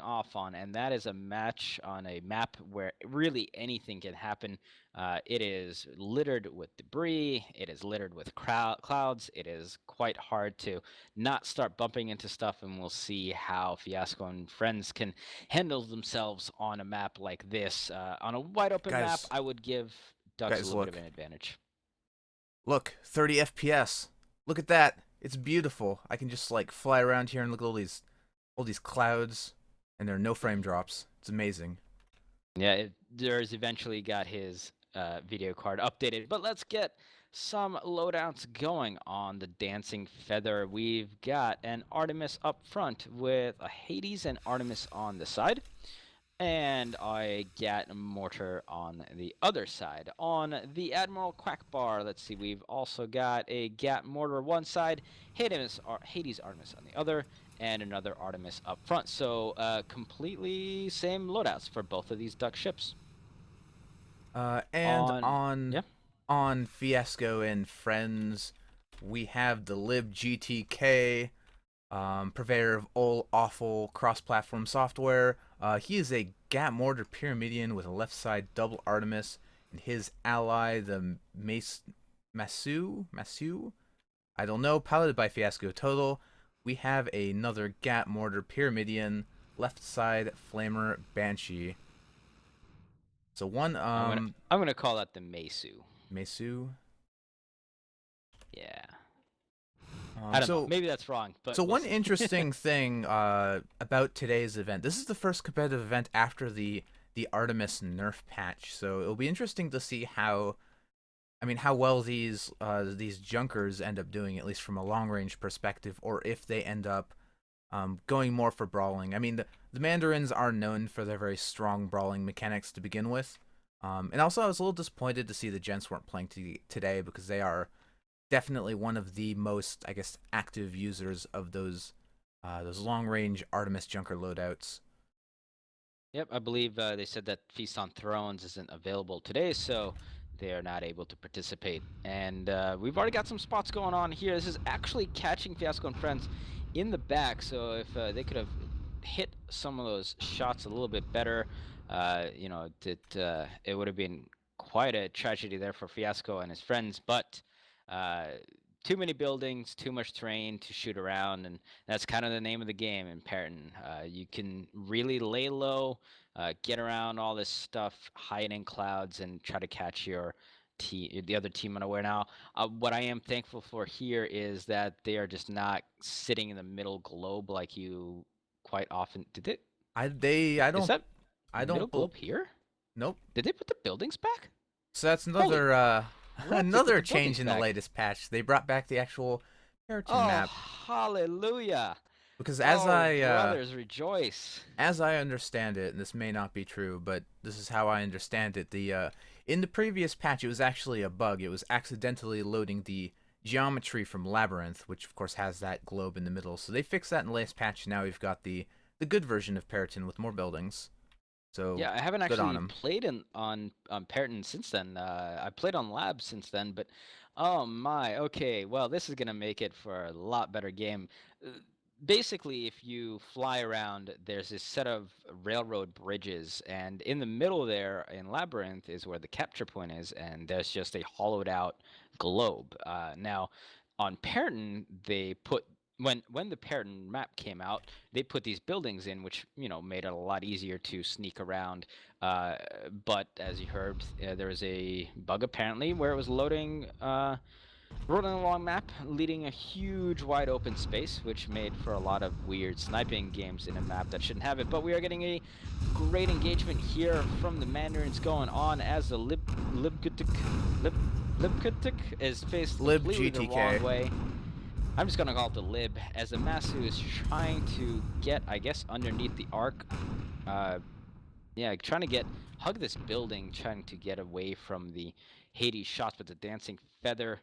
off on, and that is a match on a map where really anything can happen. It is littered with debris. It is littered with clouds. It is quite hard to not start bumping into stuff, and we'll see how Fiasco and friends can handle themselves on a map like this. On a wide open map, Guys, I would give Ducks a guys, little bit of look. an advantage. Look, 30 FPS. Look at that. It's beautiful. I can just like fly around here and look at all these clouds, and there are no frame drops. It's amazing. Yeah, there's eventually got his video card updated. But let's get some loadouts going on the Dancing Feather. We've got an Artemis up front with a Hades and Artemis on the side. And a Gat Mortar on the other side. On the Admiral Quackbar, let's see, we've also got a Gat Mortar one side, Hades Artemis on the other, and another Artemis up front. So completely same loadouts for both of these duck ships. And On on yeah, on Fiasco and Friends, we have the Lib GTK, purveyor of all awful cross-platform software. He is a Gat Mortar Pyramidian with a left side double Artemis, and his ally, the Masu, I don't know, piloted by Fiasco Total. We have another Gat Mortar Pyramidian, left side Flamer Banshee. So one I'm gonna call that the Mesu. Mesu. Yeah, I don't know. Maybe that's wrong, but So we'll one see. interesting thing about today's event, this is the first competitive event after the Artemis nerf patch. So it'll be interesting to see how well these junkers end up doing, at least from a long range perspective, or if they end up going more for brawling. I mean, the Mandarins are known for their very strong brawling mechanics to begin with. And also, I was a little disappointed to see the gents weren't playing today, because they are definitely one of the most, I guess, active users of those long-range Artemis Junker loadouts. Yep, I believe they said that Feast on Thrones isn't available today, so they are not able to participate. And we've already got some spots going on here. This is actually catching Fiasco and friends in the back, so if they could have hit some of those shots a little bit better, it would have been quite a tragedy there for Fiasco and his friends. But too many buildings, too much terrain to shoot around, and that's kind of the name of the game in Periton. You can really lay low, get around all this stuff, hide in clouds, and try to catch the other team unaware. Now, what I am thankful for here is that they are just not sitting in the middle globe like you quite often did. It I is don't that I middle don't globe here? nope. Did they put the buildings back? So that's Holy another crap! They put another the change buildings in the back. latest patch. They brought back the actual Periton Oh, map, hallelujah! because Oh, brothers, rejoice! as I understand it, and this may not be true, but this is how I understand it. The in the previous patch, it was actually a bug. It was accidentally loading the geometry from Labyrinth, which of course has that globe in the middle. So they fixed that in the latest patch. Now we've got the good version of Periton with more buildings. So Yeah, I haven't good on actually them. played on Periton since then. I played on Lab since then, but oh my, okay. Well, this is gonna make it for a lot better game. Uh, Basically, if you fly around, there's this set of railroad bridges, and in the middle there in Labyrinth is where the capture point is, and there's just a hollowed out globe. Now, on Periton, they put when the Periton map came out, they put these buildings in, which made it a lot easier to sneak around. Uh, but as you heard, there was a bug apparently where it was rolling along map, leading a huge wide open space, which made for a lot of weird sniping games in a map that shouldn't have it. But we are getting a great engagement here from the Mandarins going on as the Libkutik is faced Lib completely the GTK. wrong way. I'm just gonna call it the Lib, as the Masu is trying to get, I guess, underneath the arc. Yeah, trying to hug this building, trying to get away from the Hades shots, but the Dancing Feather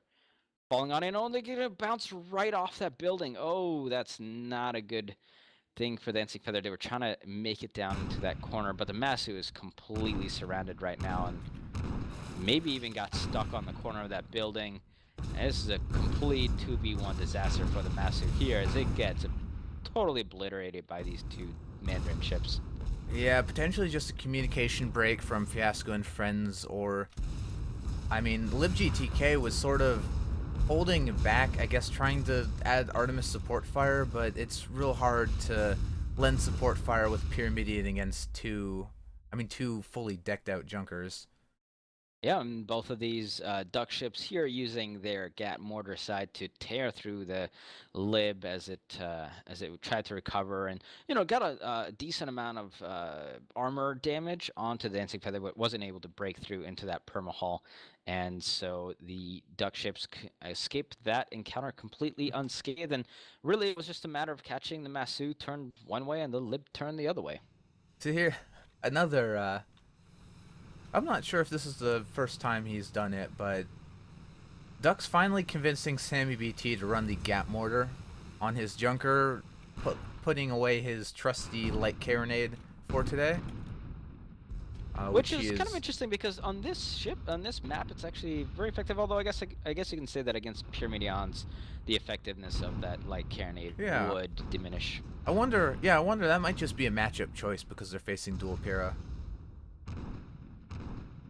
falling on it. Oh, they're gonna bounce right off that building. Oh, that's not a good thing for the Dancing Feather. They were trying to make it down into that corner, but the Masu is completely surrounded right now, and maybe even got stuck on the corner of that building. And this is a complete 2v1 disaster for the Masu here, as it gets totally obliterated by these two Mandarin ships. Yeah, potentially just a communication break from Fiasco and friends, or I mean, libgtk was sort of holding back, I guess, trying to add Artemis support fire, but it's real hard to lend support fire with pyramidion against two fully decked out junkers. Yeah, and both of these duck ships here using their Gat mortar side to tear through the lib as it tried to recover, and got a decent amount of armor damage onto the dancing feather, but wasn't able to break through into that perma hull, and so the duck ships escaped that encounter completely unscathed. And really, it was just a matter of catching the Masu turn one way and the lib turn the other way. So here, another. I'm not sure if this is the first time he's done it, but Duck's finally convincing Sammy BT to run the gap mortar on his junker, putting away his trusty light carronade for today. Which Which he is kind of is. interesting because on this ship, on this map, it's actually very effective. Although I guess you can say that against Pyramidions, the effectiveness of that light carronade Yeah. would diminish. I wonder. Yeah, I wonder that might just be a matchup choice because they're facing dual Pyrrha.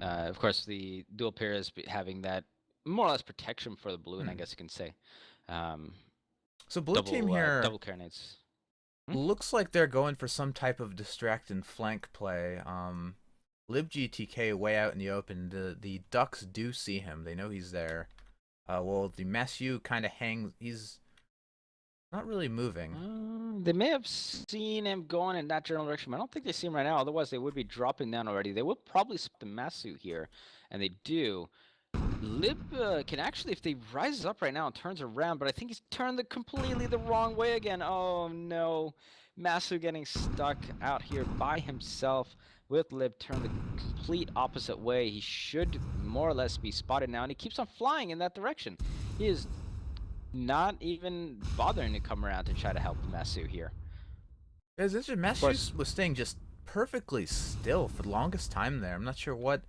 Of course, the dual pair is having that more or less protection for the balloon, I Hmm. guess you can say. Um, So blue team here double carronades. Hmm? looks like they're going for some type of distract and flank play. LibGTK way out in the open. The Ducks do see him. They know he's there. Well, the Masu kind of hangs. He's not really moving. They may have seen him going in that general direction, but I don't think they see him right now. Otherwise, they would be dropping down already. They will probably split the Masu here, and they do. Lib can actually, if they rises up right now and turns around, but I think he's turned completely the wrong way again. Oh no, Masu getting stuck out here by himself with Lib turned the complete opposite way. He should more or less be spotted now, and he keeps on flying in that direction. He is not even bothering to come around to try to help Masu here. Because this Of course, Masu was staying just perfectly still for the longest time there. I'm not sure what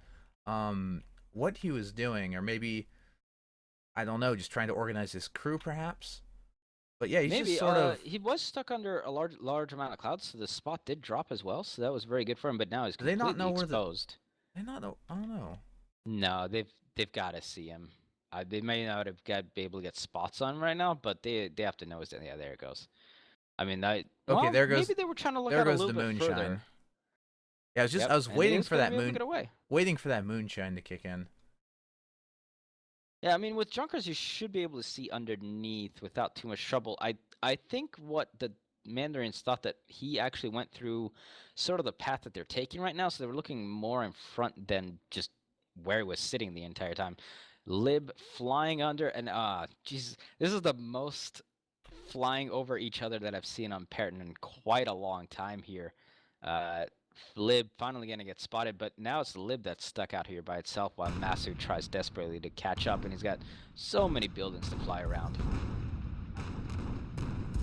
he was doing, or maybe I don't know, just trying to organize his crew perhaps. But yeah, he's just maybe. sort of. He was stuck under a large amount of clouds, so the spot did drop as well. So that was very good for him. But now he's Do they not completely know where the? exposed. They not know. I don't know. No, they've got to see him. They may not have be able to get spots on him right now, but they have to know he's yeah. There it goes. I mean, Okay, well, maybe they were trying to look out a the little bit further. moonshine. Yeah, Yep, I was and he waiting is for going to that be able to get away. waiting for that moonshine to kick in. Yeah, I mean, with junkers, you should be able to see underneath without too much trouble. I think what the Mandarins thought that he actually went through sort of the path that they're taking right now, so they were looking more in front than just where he was sitting the entire time. Lib flying under, and Jesus, this is the most flying over each other that I've seen on Pearton in quite a long time here. Uh, Lib finally going to get spotted, but now it's Lib that's stuck out here by itself while Masu tries desperately to catch up, and he's got so many buildings to fly around.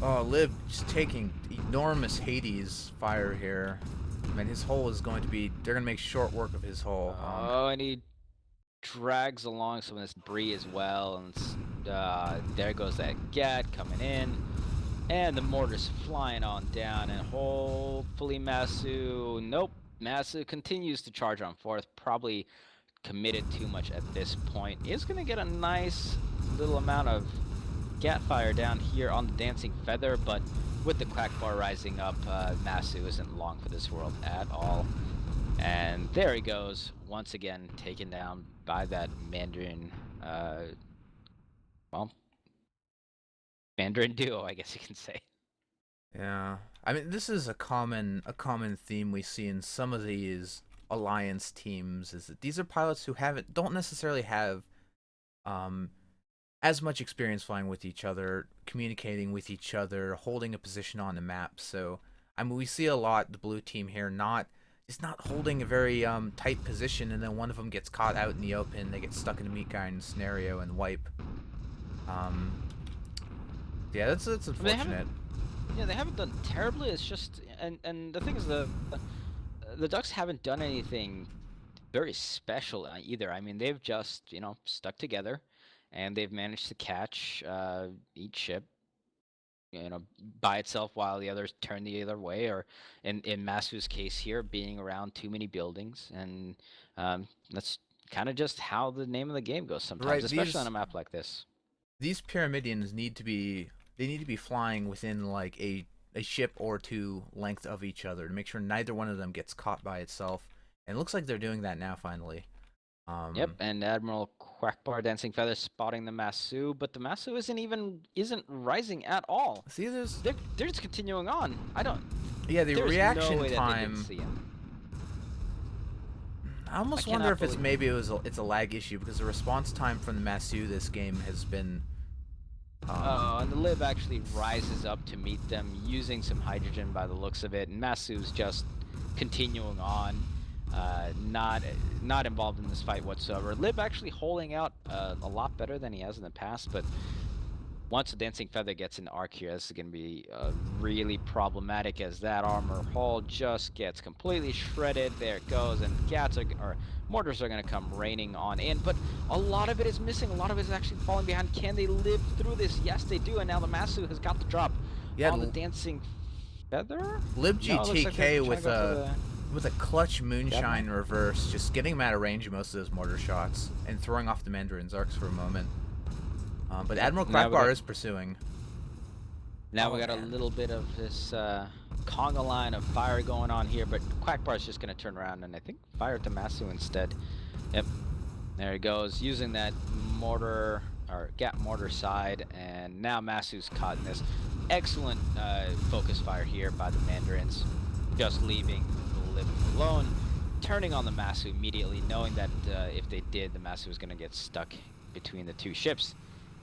Oh, Lib just taking enormous Hades fire here. I mean, his hole is going to be. They're going to make short work of his hole. Oh, and he drags along some of this debris as well, and there goes that Gat coming in. And the mortar's flying on down, and hopefully Masu... Nope, Masu continues to charge on fourth, probably committed too much at this point. Is going to get a nice little amount of gat fire down here on the Dancing Feather, but with the Quack Bar rising up, Masu isn't long for this world at all. And there he goes, once again taken down by that Mandarin, well, Mandarin duo, I guess you can say. Yeah, I mean, this is a common theme we see in some of these alliance teams. Is that these are pilots who don't necessarily have um as much experience flying with each other, communicating with each other, holding a position on the map. So, I mean, we see a lot the blue team here not holding a very tight position, and then one of them gets caught out in the open. They get stuck in a meat grind scenario and wipe. Um, yeah, that's I mean, they haven't, unfortunate. yeah, they haven't done terribly. It's just, and the thing is, the Ducks haven't done anything very special either. I mean, they've just stuck together, and they've managed to catch each ship you know, by itself while the others turn the other way, or in Masu's case here, being around too many buildings, and that's kind of just how the name of the game goes sometimes, Right, especially on a map like this. these Pyramidians need to be they need to be flying within like a ship or two length of each other to make sure neither one of them gets caught by itself. And it looks like they're doing that now finally. Yep, Um, and Admiral Quackbar Dancing Feather spotting the Masu, but the Masu isn't rising at all. See, there's They're just continuing on. I don't. yeah, the There's no reaction way that they didn't time. see him. I I almost wonder cannot if it's believe. maybe it's a lag issue because the response time from the Masu this game has been Oh, and the Lib actually rises up to meet them using some hydrogen by the looks of it, and Masu's just continuing on, not involved in this fight whatsoever. Lib actually holding out a lot better than he has in the past, but once the Dancing Feather gets in arc here, this is going to be really problematic as that armor hull just gets completely shredded. There it goes, and or mortars are going to come raining on in, but a lot of it is missing. A lot of it is actually falling behind. Can they live through this? Yes, they do, and now the Masu has got the drop yeah on the Dancing Feather? No, it looks like they're libgtk trying to go for the with a clutch Admiral. moonshine reverse, just getting him out of range of most of those mortar shots and throwing off the Mandarin's arcs for a moment. But Yep. Admiral Quackbar is pursuing. Now Oh we got a man. little bit of this conga line of fire going on here, but Quackbar's just going to turn around and I think fire to Masu instead. Yep, there he goes, using that mortar, or gap mortar side, and now Masu's caught in this. Excellent focus fire here by the Mandarins, just leaving the Lib alone, turning on the Masu immediately, knowing that if they did, the Masu was going to get stuck between the two ships.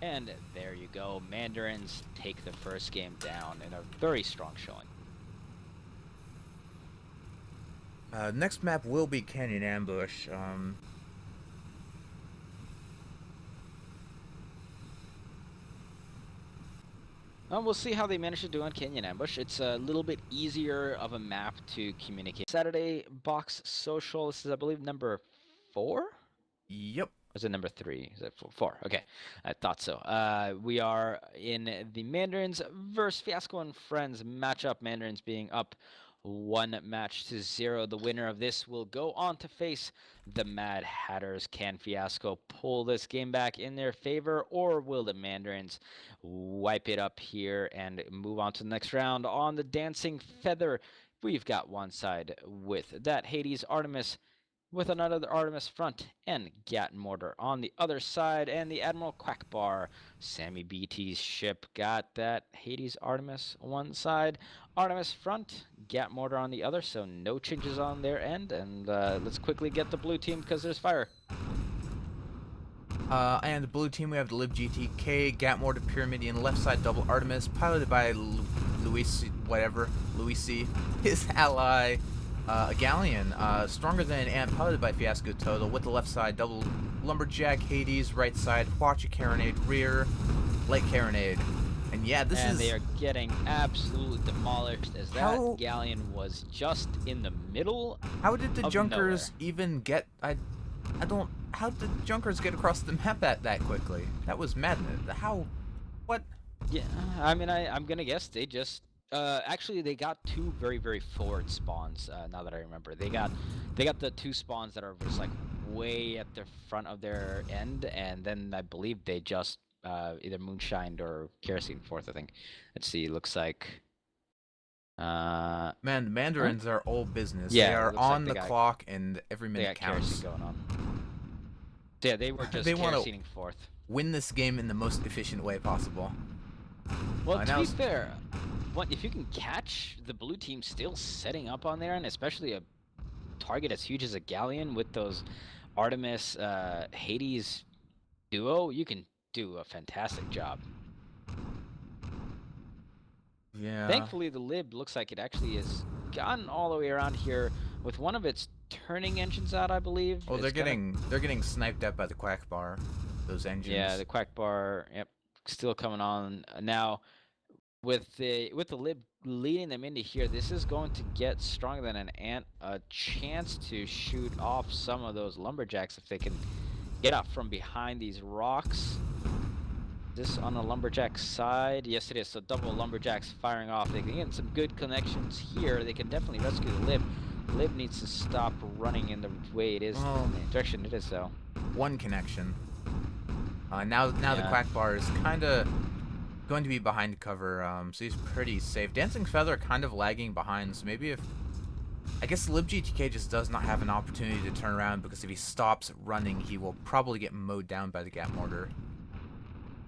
And there you go, Mandarins take the first game down in a very strong showing. Next map will be Canyon Ambush. We'll see how they manage to do on Canyon Ambush. It's a little bit easier of a map to communicate. Saturday Box Social, this is I believe number 4? Yep. Or is it number 3? Is it 4? Okay, I thought so. We are in the Mandarins versus Fiasco and Friends matchup. Mandarins being up 1-0. The winner of this will go on to face the Mad Hatters. Can Fiasco pull this game back in their favor, or will the Mandarins wipe it up here and move on to the next round? On the Dancing Feather, we've got one side with that Hades Artemis with another Artemis front and Gat Mortar on the other side, and the Admiral Quackbar, Sammy BT's ship, got that Hades Artemis one side, Artemis front, Gat Mortar on the other, so no changes on their end, and let's quickly get the blue team because there's fire. And the blue team, we have the libgtk, Gatmore Pyramidian left side double Artemis, piloted by Luisi, his ally, a galleon, stronger than and piloted by Fiasco Total, with the left side double Lumberjack, Hades, right side, Hwacha Carronade, rear, Light Carronade. And yeah, and they are getting absolutely demolished as that galleon was just in the middle. How did the of Junkers nowhere. even get? I don't. How did the Junkers get across the map that quickly? That was madness. How? What? Yeah, I mean, I'm gonna guess they just actually they got two very forward spawns. Now that I remember, they got the two spawns that are just like way at the front of their end, and then I believe they just either moonshined or kerosene forth. I think. Let's see. Looks like. Man, the Mandarins are old business. Yeah, they it are looks like on the clock, and every they minute got kerosene counts. going on. Yeah, they were just They want to kerosening forth. win this game in the most efficient way possible. Well, to be fair, if you can catch the blue team still setting up on there, and especially a target as huge as a galleon with those Artemis Hades duo, you can do a fantastic job. Yeah. Thankfully, the Lib looks like it actually has gotten all the way around here with one of its turning engines out, I believe. Oh, they're getting sniped at by the Quack Bar. Those engines. Yeah, the Quack Bar. Yep, still coming on now. With the Lib leading them into here, this is going to get stronger than an ant. A chance to shoot off some of those lumberjacks if they can get up from behind these rocks. This on the lumberjack side? Yes, it is. So double lumberjacks firing off. They can get some good connections here. They can definitely rescue the Lib. Lib needs to stop running in the way it is, Well, in the direction it is, though. one connection. Now the Yeah. Quack Bar is kind of going to be behind cover, so he's pretty safe. Dancing Feather kind of lagging behind, so maybe if... I guess LibGTK just does not have an opportunity to turn around, because if he stops running, he will probably get mowed down by the Gap Mortar.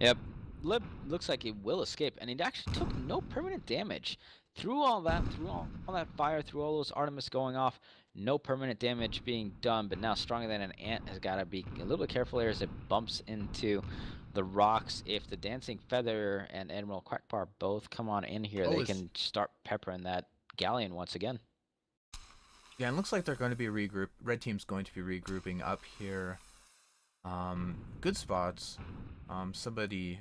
Yep. Lib looks like he will escape, and he actually took no permanent damage. Through all that fire, through all those Artemis going off, no permanent damage being done, but now Stronger Than an Ant has got to be a little bit careful here as it bumps into the rocks. If the Dancing Feather and Admiral Quackbar both come on in here, Oh, they is... can start peppering that galleon once again. Yeah, it looks like they're going to be Red Team's going to be regrouping up here. Good spots. Somebody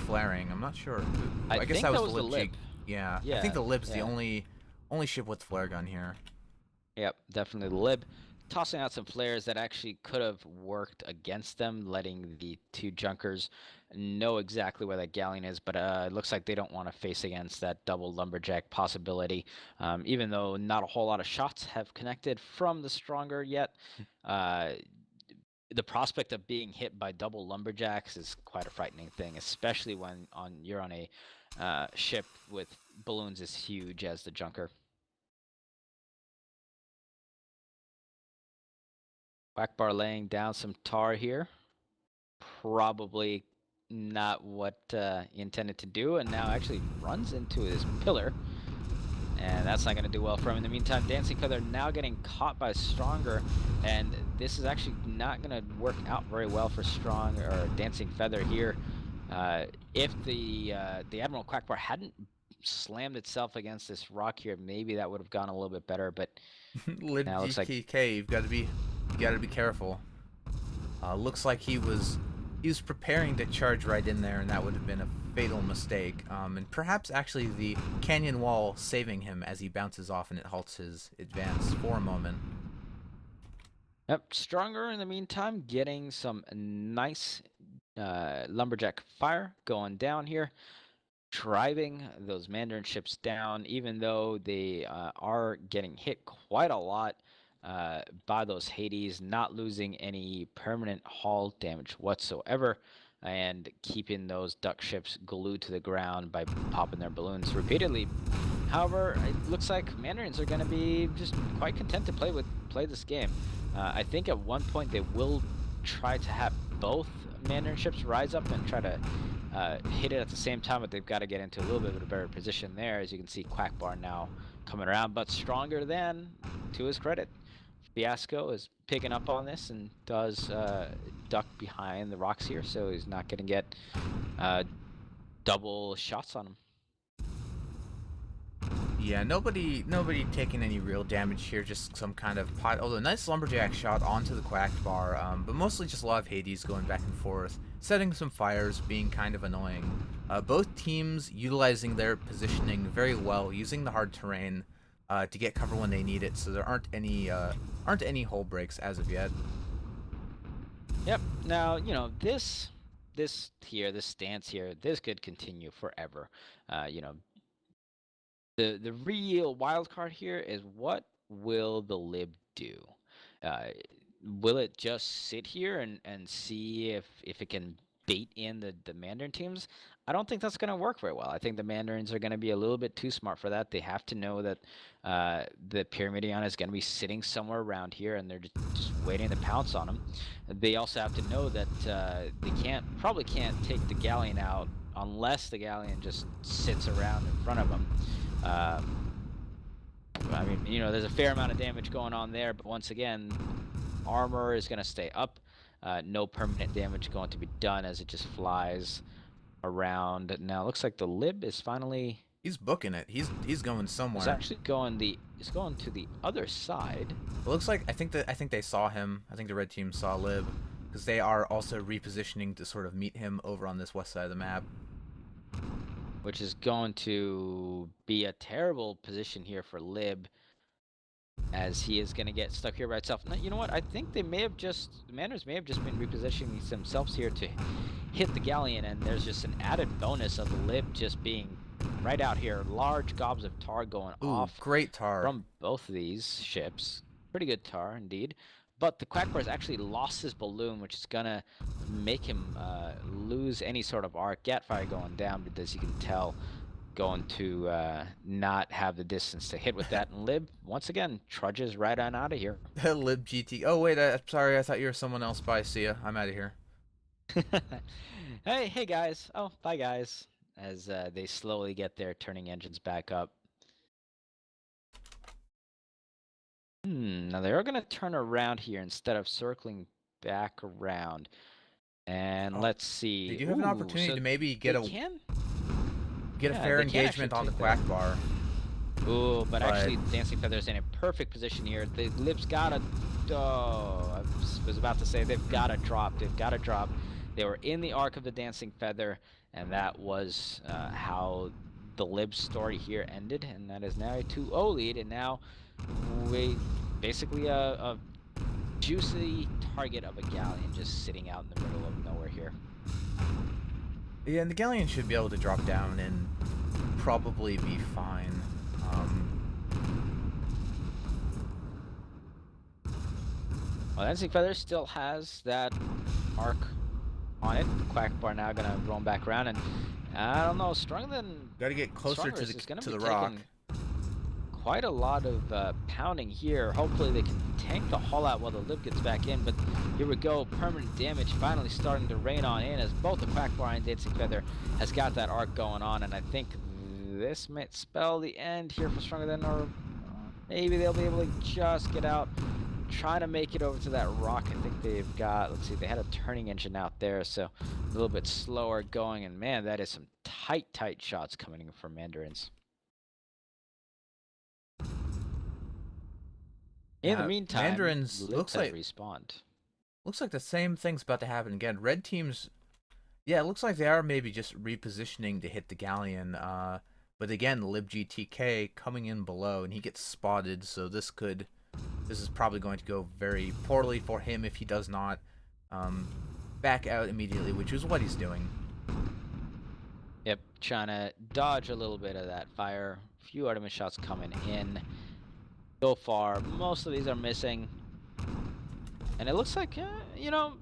flaring. I'm not sure. I I guess think that that was the was the Lib. Lib. Yeah, I think Yeah, the Lib's the yeah. only ship with flare gun here. Yep, definitely the Lib. Tossing out some flares that actually could have worked against them, letting the two junkers know exactly where that galleon is, but it looks like they don't want to face against that double lumberjack possibility. Even though not a whole lot of shots have connected from the stronger yet, uh, the prospect of being hit by double lumberjacks is quite a frightening thing, especially when you're on a ship with balloons as huge as the junker. Quackbar laying down some tar here. Probably not what he intended to do, and now actually runs into his pillar. And that's not going to do well for him. In the meantime, Dancing Feather now getting caught by Stronger, and this is actually not going to work out very well for Strong or Dancing Feather here. If the Admiral Quackbar hadn't slammed itself against this rock here, maybe that would have gone a little bit better. But now it looks like LibGTK, you gotta be careful. Looks like he was preparing to charge right in there, and that would have been a fatal mistake. And perhaps actually the canyon wall saving him as he bounces off and it halts his advance for a moment. Yep, Stronger in the meantime getting some nice lumberjack fire going down here, driving those Mandarin ships down, even though they are getting hit quite a lot by those Hades, not losing any permanent hull damage whatsoever, and keeping those duck ships glued to the ground by popping their balloons repeatedly. However, it looks like Mandarins are going to be just quite content to play this game. I think at one point they will try to have both Mandarin ships rise up and try to hit it at the same time, but they've got to get into a little bit of a better position there. As you can see, Quackbar now coming around, but Stronger Than, to his credit, Fiasco is picking up on this and does duck behind the rocks here, so he's not going to get double shots on him. Yeah, nobody taking any real damage here, just some kind of pot. Although nice lumberjack shot onto the Quack Bar, but mostly just a lot of Hades going back and forth, setting some fires, being kind of annoying. Both teams utilizing their positioning very well, using the hard terrain to get cover when they need it. So there aren't any hull breaks as of yet. Yep. Now, this stance here, this could continue forever. You know, the real wild card here is what will the Lib do? Uh, will it just sit here and see if it can bait in the Mandarin teams? I don't think that's going to work very well. I think the Mandarins are going to be a little bit too smart for that. They have to know that the Pyramidion is going to be sitting somewhere around here, and they're just waiting to pounce on them. They also have to know that they probably can't take the Galleon out unless the Galleon just sits around in front of them. I mean, there's a fair amount of damage going on there, but once again, armor is going to stay up. No permanent damage going to be done as it just flies around. Now, it looks like the Lib is finally He's booking it. He's going is somewhere. actually is going to the other side. It looks like I think they saw him. I think the red team saw Lib, because they are also repositioning to sort of meet him over on this west side of the map. Which is going to be a terrible position here for Lib. as he is going to get stuck here by itself. Now, you know what? I think the Mandarins may have just been repositioning themselves here to hit the galleon, and there's just an added bonus of the lib just being right out here. Large gobs of tar going Ooh, off great tar. from both of these ships. Pretty good tar indeed. But the Quackbar's actually lost his balloon, which is going to make him lose any sort of arc. Gatfire going down, but as you can tell, going to not have the distance to hit with that. And Lib, once again, trudges right on out of here. Lib GT. Oh wait, I'm sorry. I thought you were someone else. Bye. See ya. I'm out of here. Hey guys. Oh, bye guys. As they slowly get their turning engines back up. Now they are going to turn around here instead of circling back around. And Oh, let's they see. do have an Ooh, opportunity so to maybe they can? get a Yeah, fair they can actually engagement on the take that. Quack Bar. Ooh, but But actually Dancing Feather's in a perfect position here. The Lib's gotta... Oh, I was about to say they've gotta drop. They've gotta drop. They were in the arc of the Dancing Feather, and that was how the Lib's story here ended. And that is now a 2-0 lead, and now we basically a juicy target of a galleon just sitting out in the middle of nowhere here. yeah, and the Galleon should be able to drop down and probably be fine. Well, Dancing Feather still has that arc on it. Quackbar now gonna roam back around, and I don't know. Got to get closer Stronger to is gonna to be the rock. taking quite a lot of pounding here. Hopefully they can tank the hull out while the lip gets back in. But here we go. Permanent damage finally starting to rain on in as both the Quackbar and Dancing Feather has got that arc going on, and I think this might spell the end here for Stronger Than, or maybe they'll be able to just get out. Trying to make it over to that rock. I think they've got, let's see, they had a turning engine out there, so a little bit slower going. And man, that is some tight shots coming in from Mandarins. In the meantime, Mandarins Lib has respawned. looks like the same thing's about to happen again. Red team's yeah, it looks like they are maybe just repositioning to hit the Galleon. But again, LibGTK coming in below, and he gets spotted. So this is probably going to go very poorly for him if he does not back out immediately, which is what he's doing. Yep, trying to dodge a little bit of that fire. A few Artemis shots coming in. So far, most of these are missing. And it looks like, you know,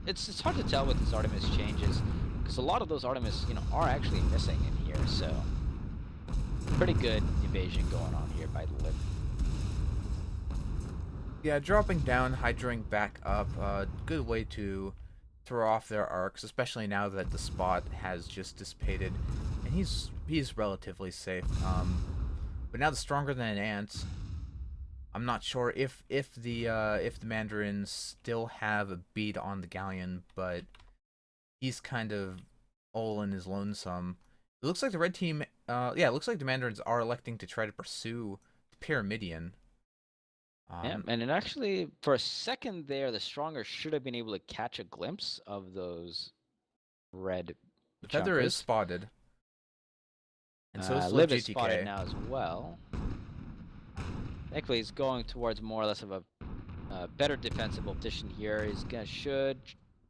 it's hard to tell with these Artemis changes, because a lot of those Artemis, you know, are actually missing in here. So pretty good evasion going on here by the Lib. Yeah, dropping down, hydroing back up, good way to throw off their arcs, especially now that the spot has just dissipated, and he's relatively safe. But now the Stronger Than Ants, I'm not sure if the Mandarins still have a bead on the Galleon, but he's kind of all in his lonesome. It looks like the red team, yeah, it looks like the Mandarins are electing to try to pursue the Pyramidion. Yeah, and it actually, for a second there, the Stronger should have been able to catch a glimpse of those red The Feather is jumpers. spotted, and so is Lib is spotted LibGTK. now as well. Thankfully, he's going towards more or less of a better defensible position here. He's should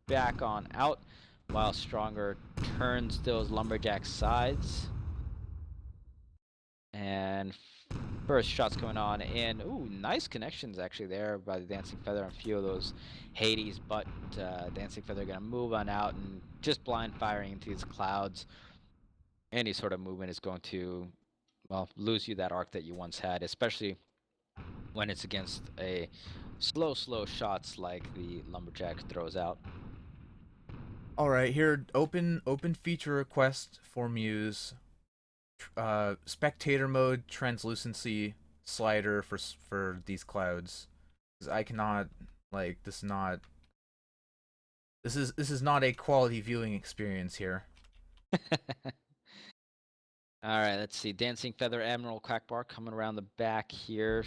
back on out while Stronger turns those lumberjack sides. And first shots coming on in. Ooh, nice connections actually there by the Dancing Feather and a few of those Hades, but Dancing Feather gonna move on out and just blind firing into these clouds. Any sort of movement is going to, well, lose you that arc that you once had, especially when it's against a slow shots like the Lumberjack throws out. All right, here open feature request for Muse. Spectator mode translucency slider for these clouds. 'Cause I cannot like this is not a quality viewing experience here. All right, let's see. Dancing Feather Admiral Quackbar coming around the back here,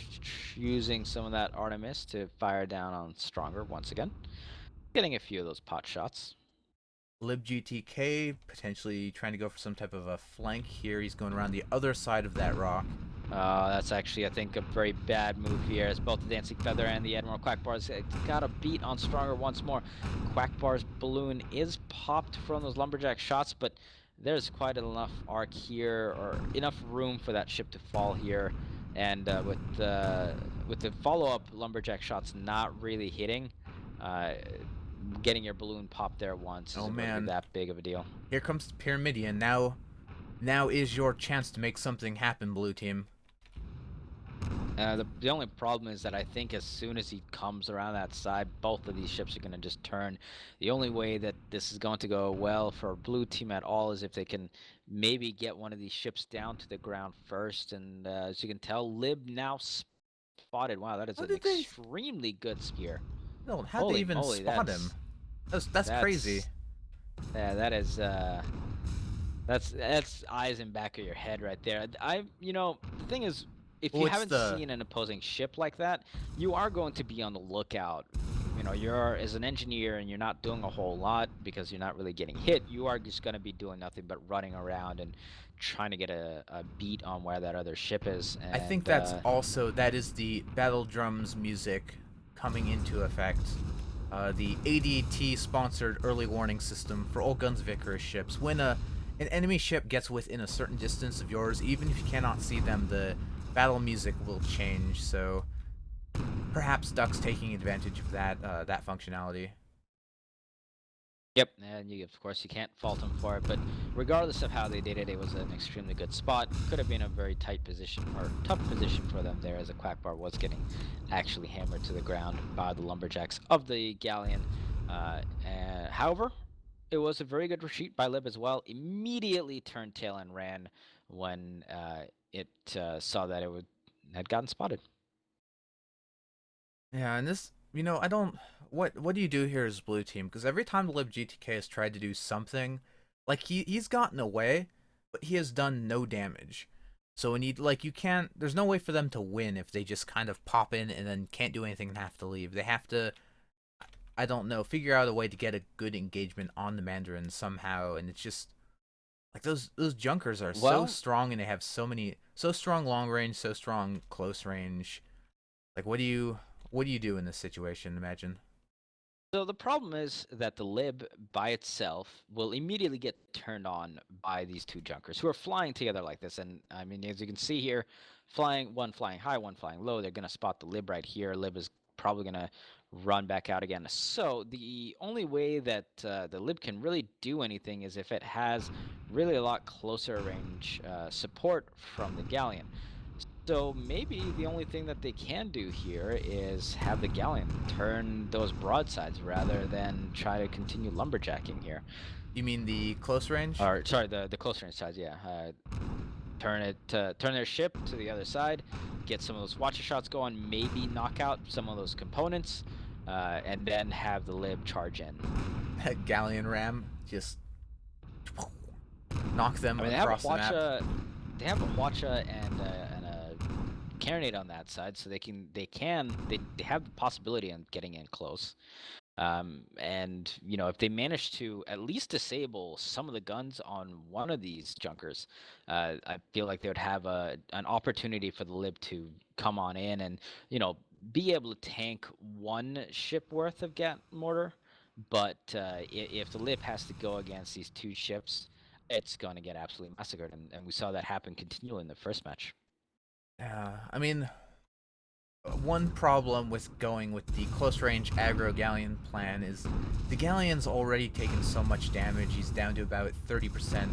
using some of that Artemis to fire down on Stronger once again. Getting a few of those pot shots. LibGTK potentially trying to go for some type of a flank here. He's going around the other side of that rock. That's actually, I think, a very bad move here, as both the Dancing Feather and the Admiral Quackbar's got a beat on Stronger once more. Quackbar's balloon is popped from those Lumberjack shots, but there's quite enough arc here, or enough room for that ship to fall here. And with the follow-up Lumberjack shots not really hitting, uh, getting your balloon popped there once Oh isn't going to be man, that big of a deal. here comes Pyramidion. Now is your chance to make something happen, blue team. The only problem is that I think as soon as he comes around that side, both of these ships are going to just turn. The only way that this is going to go well for blue team at all is if they can maybe get one of these ships down to the ground first. And as you can tell, Lib now spotted. Wow, that is How an did they? extremely good spear. No, how'd they Holy even moly, spot him? That's crazy. that's yeah, that is that's eyes in back of your head right there. The thing is, if Well, you it's haven't the seen an opposing ship like that, you are going to be on the lookout. You're as an engineer and you're not doing a whole lot because you're not really getting hit. You are just going to be doing nothing but running around and trying to get a beat on where that other ship is. I think And that is the battle drums music coming into effect. The ADT sponsored early warning system for all Guns of Icarus ships. When an enemy ship gets within a certain distance of yours, even if you cannot see them, the battle music will change. So perhaps Duck's taking advantage of that functionality. Yep, and of course you can't fault them for it, but regardless of how they did it, it was an extremely good spot. Could have been a very tight position, or tough position for them there, as a Quackbar was getting actually hammered to the ground by the Lumberjacks of the Galleon. However, it was a very good retreat by Lib as well. Immediately turned tail and ran when it saw that had gotten spotted. Yeah, and this, I don't. What do you do here as blue team? Because every time the Lib GTK has tried to do something, like he's gotten away, but he has done no damage. So when you can't. There's no way for them to win if they just kind of pop in and then can't do anything and have to leave. They have to. I don't know. Figure out a way to get a good engagement on the Mandarins somehow, and it's just like those junkers are so Well, strong and they have so strong long range, so strong close range. Like what do you do in this situation? Imagine. so the problem is that the lib by itself will immediately get turned on by these two junkers who are flying together like this. And I mean, as you can see here, one flying high, one flying low. They're gonna spot the lib right here. Lib is probably gonna run back out again. So the only way that the lib can really do anything is if it has really a lot closer range support from the galleon. So maybe the only thing that they can do here is have the galleon turn those broadsides rather than try to continue lumberjacking here. You mean the close range? Or sorry, the close range sides, yeah. Turn their ship to the other side, get some of those watcher shots going, maybe knock out some of those components, and then have the lib charge in. Galleon ram just knock them I mean, across the map. They have a Hwacha and a Carronade on that side, so they have the possibility of getting in close. And if they manage to at least disable some of the guns on one of these junkers, I feel like they would have an opportunity for the lib to come on in and be able to tank one ship worth of gat mortar. But if the lib has to go against these two ships, it's going to get absolutely massacred, and we saw that happen continually in the first match. Yeah, I mean, one problem with going with the close range aggro galleon plan is the galleon's already taken so much damage. He's down to about 30%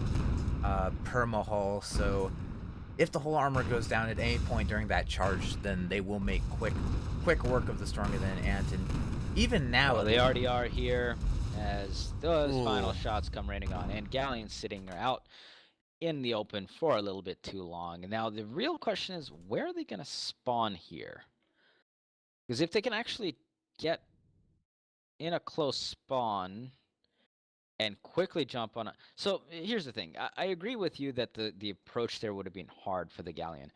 perma hull. So if the whole armor goes down at any point during that charge, then they will make quick work of the stronger than ant. And even now, Well, they already are here as those ooh, final shots come raining on, and Galleon's sitting out in the open for a little bit too long. And now the real question is, where are they going to spawn here? Because if they can actually get in a close spawn and quickly jump on a... So here's the thing. I agree with you that the approach there would have been hard for the Galleon.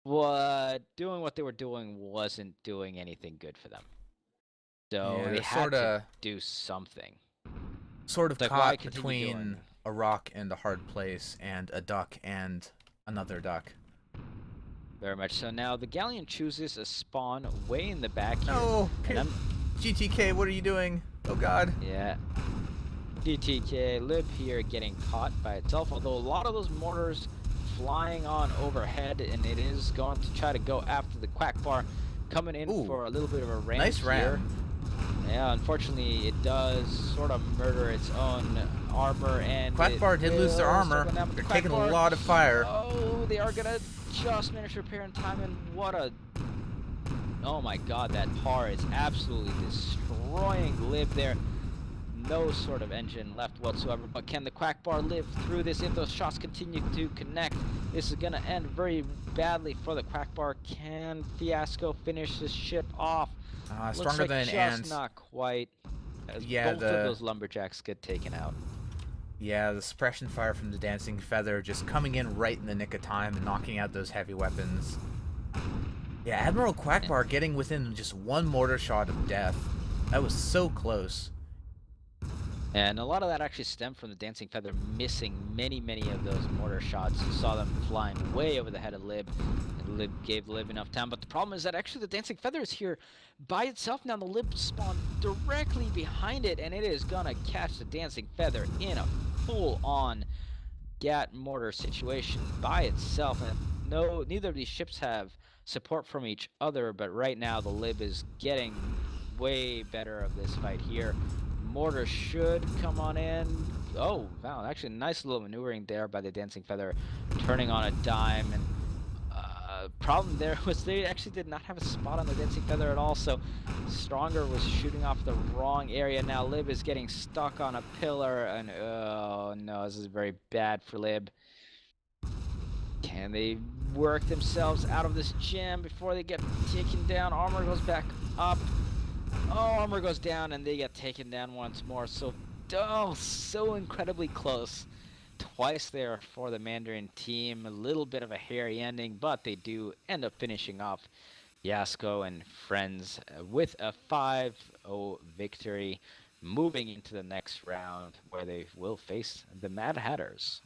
But doing what they were doing wasn't doing anything good for them. So yeah, they they're had to do something. sort of It's like, why caught continue between doing? a rock and a hard place and a duck and another duck. Very much so. Now the Galleon chooses a spawn way in the back here, No, and I'm GTK, what are you doing? Oh God. yeah. DTK Lib here getting caught by itself, although a lot of those mortars flying on overhead, and it is going to try to go after the Quack Bar, coming in Ooh, for a little bit of a ram nice here. ram. Yeah, unfortunately, it does sort of murder its own armor, and it Quackbar did lose their will start armor. going down with the They're Quack taking a Bar. lot of fire. Oh, they are gonna just manage to repair in time, and what a... Oh my god, that par is absolutely destroying Lib there. No sort of engine left whatsoever, but can the Quack Bar live through this if those shots continue to connect? This is going to end very badly for the Quack Bar. Can Fiasco finish this ship off? Looks Stronger like than an just ant. not quite, as Yeah, both of the those lumberjacks get taken out. yeah, the suppression fire from the dancing feather just coming in right in the nick of time and knocking out those heavy weapons. Yeah, Admiral Quackbar getting within just one mortar shot of death. That was so close. And a lot of that actually stemmed from the Dancing Feather missing many of those mortar shots. You saw them flying way over the head of Lib, and Lib gave Lib enough time. But the problem is that actually the Dancing Feather is here by itself now. The Lib spawned directly behind it, and it is gonna catch the Dancing Feather in a full-on Gat mortar situation by itself. And no, neither of these ships have support from each other, but right now the Lib is getting way better of this fight here. Mortar should come on in. Oh, wow, actually nice little maneuvering there by the Dancing Feather, turning on a dime. And problem there was they actually did not have a spot on the Dancing Feather at all, so Stronger was shooting off the wrong area. Now Lib is getting stuck on a pillar, and oh no, this is very bad for Lib. Can they work themselves out of this jam before they get taken down? Armor goes back up. Oh, armor goes down, and they get taken down once more. So, oh, so incredibly close. Twice there for the Mandarin team. A little bit of a hairy ending, but they do end up finishing off Fiasco and friends with a 5-0 victory, moving into the next round where they will face the Mad Hatters.